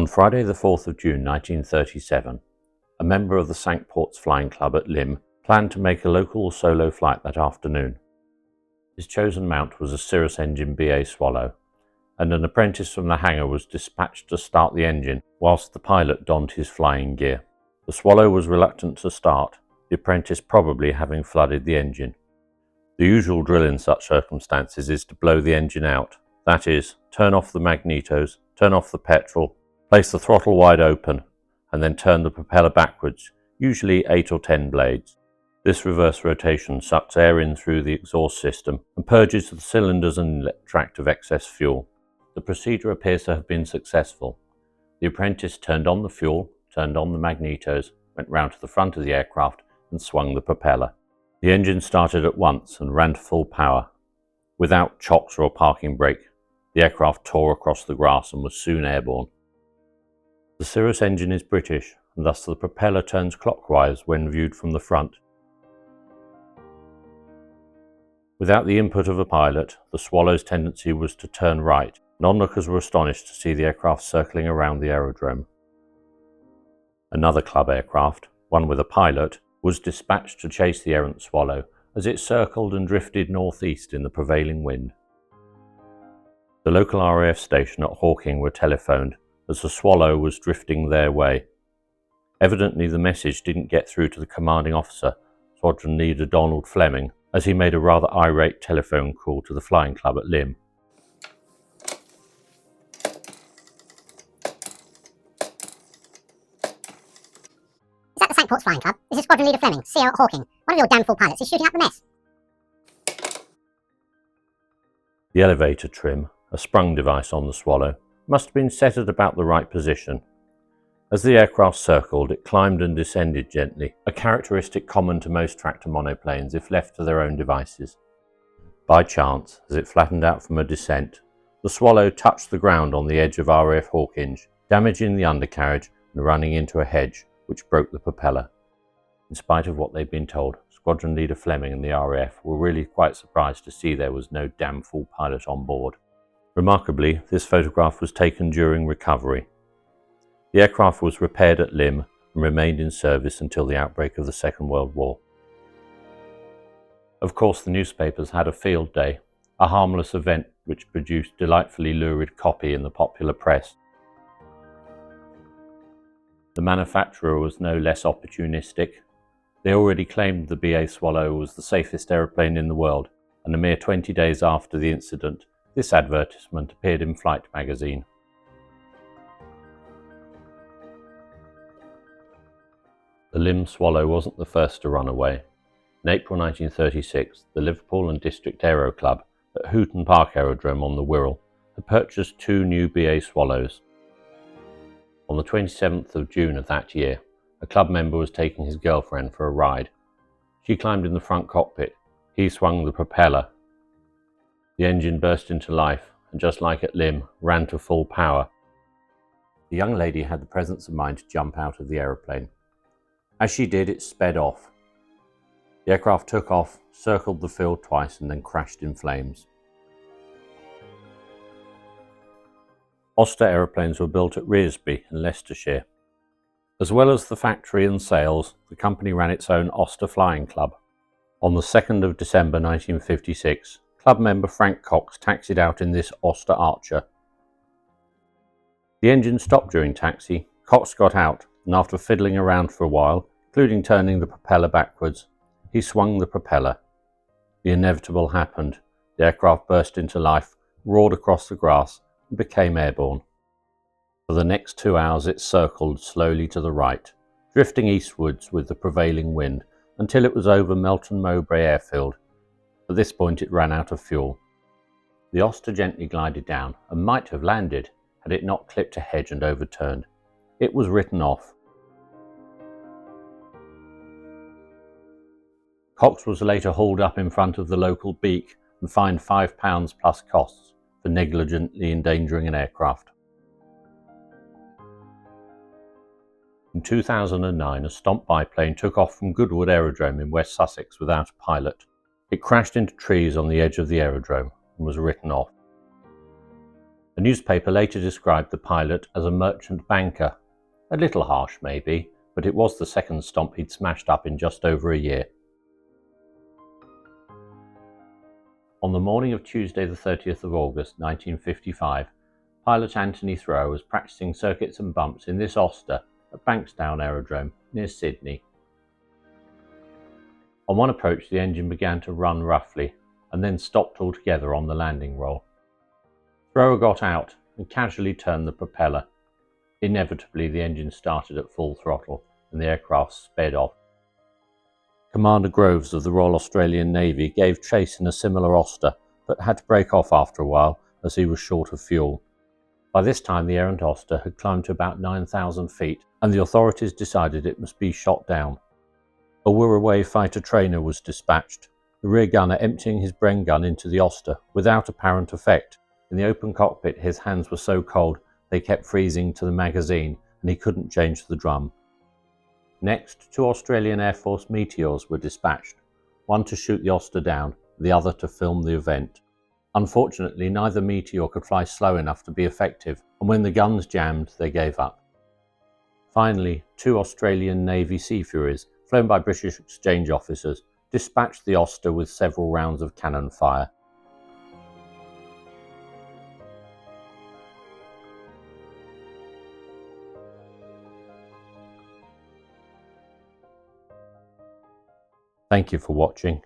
On Friday the 4th of June 1937, a member of the Cinque Ports Flying Club at Lympne planned to make a local solo flight that afternoon. His chosen mount was a Cirrus engine BA Swallow, and an apprentice from the hangar was dispatched to start the engine whilst the pilot donned his flying gear. The Swallow was reluctant to start, the apprentice probably having flooded the engine. The usual drill in such circumstances is to blow the engine out, that is, turn off the magnetos, turn off the petrol, place the throttle wide open, and then turn the propeller backwards, usually 8 or 10 blades. This reverse rotation sucks air in through the exhaust system and purges the cylinders and inlet tract of excess fuel. The procedure appears to have been successful. The apprentice turned on the fuel, turned on the magnetos, went round to the front of the aircraft and swung the propeller. The engine started at once and ran to full power. Without chocks or a parking brake, the aircraft tore across the grass and was soon airborne. The Cirrus engine is British, and thus the propeller turns clockwise when viewed from the front. Without the input of a pilot, the Swallow's tendency was to turn right, and onlookers were astonished to see the aircraft circling around the aerodrome. Another club aircraft, one with a pilot, was dispatched to chase the errant Swallow as it circled and drifted northeast in the prevailing wind. The local RAF station at Hawking were telephoned as the Swallow was drifting their way. Evidently the message didn't get through to the commanding officer, Squadron Leader Donald Fleming, as he made a rather irate telephone call to the flying club at Lympne. Is that the Cinque Ports Flying Club? This is Squadron Leader Fleming, CO at Hawking. One of your damn fool pilots is shooting up the mess. The elevator trim, a sprung device on the Swallow, must have been set at about the right position. As the aircraft circled, it climbed and descended gently, a characteristic common to most tractor monoplanes if left to their own devices. By chance, as it flattened out from a descent, the Swallow touched the ground on the edge of RAF Hawkinge, damaging the undercarriage and running into a hedge, which broke the propeller. In spite of what they'd been told, Squadron Leader Fleming and the RAF were really quite surprised to see there was no damn fool pilot on board. Remarkably, this photograph was taken during recovery. The aircraft was repaired at Lympne and remained in service until the outbreak of the Second World War. Of course, the newspapers had a field day, a harmless event which produced delightfully lurid copy in the popular press. The manufacturer was no less opportunistic. They already claimed the BA Swallow was the safest aeroplane in the world, and a mere 20 days after the incident, this advertisement appeared in Flight magazine. The Lympne Swallow wasn't the first to run away. In April 1936, the Liverpool and District Aero Club at Houghton Park Aerodrome on the Wirral had purchased 2 new BA Swallows. On the 27th of June of that year, a club member was taking his girlfriend for a ride. She climbed in the front cockpit. He swung the propeller. The engine burst into life and, just like at Lympne, ran to full power. The young lady had the presence of mind to jump out of the aeroplane. As she did, it sped off. The aircraft took off, circled the field twice, and then crashed in flames. Oster aeroplanes were built at Rearsby in Leicestershire. As well as the factory and sales, the company ran its own Oster Flying Club. On the 2nd of December 1956, club member Frank Cox taxied out in this Oster Archer. The engine stopped during taxi. Cox got out, and after fiddling around for a while, including turning the propeller backwards, he swung the propeller. The inevitable happened. The aircraft burst into life, roared across the grass, and became airborne. For the next 2 hours it circled slowly to the right, drifting eastwards with the prevailing wind until it was over Melton Mowbray airfield. At this point it ran out of fuel. The Oster gently glided down and might have landed had it not clipped a hedge and overturned. It was written off. Cox was later hauled up in front of the local beak and fined £5 plus costs for negligently endangering an aircraft. In 2009, a Stomp biplane took off from Goodwood Aerodrome in West Sussex without a pilot. It crashed into trees on the edge of the aerodrome and was written off. A newspaper later described the pilot as a merchant banker. A little harsh maybe, but it was the second stomp he'd smashed up in just over a year. On the morning of Tuesday the 30th of August 1955, pilot Anthony Thrower was practicing circuits and bumps in this Oster at Bankstown Aerodrome near Sydney. On one approach the engine began to run roughly and then stopped altogether on the landing roll. Thrower got out and casually turned the propeller. Inevitably the engine started at full throttle and the aircraft sped off. Commander Groves of the Royal Australian Navy gave chase in a similar Oster, but had to break off after a while as he was short of fuel. By this time the errant Oster had climbed to about 9,000 feet and the authorities decided it must be shot down. A Runaway fighter trainer was dispatched, the rear gunner emptying his Bren gun into the Oster without apparent effect. In the open cockpit his hands were so cold they kept freezing to the magazine and he couldn't change the drum. Next, 2 Australian Air Force Meteors were dispatched, one to shoot the Oster down, the other to film the event. Unfortunately, neither Meteor could fly slow enough to be effective, and when the guns jammed, they gave up. Finally, 2 Australian Navy Sea Furies, flown by British exchange officers, dispatched the Oster with several rounds of cannon fire. Thank you for watching.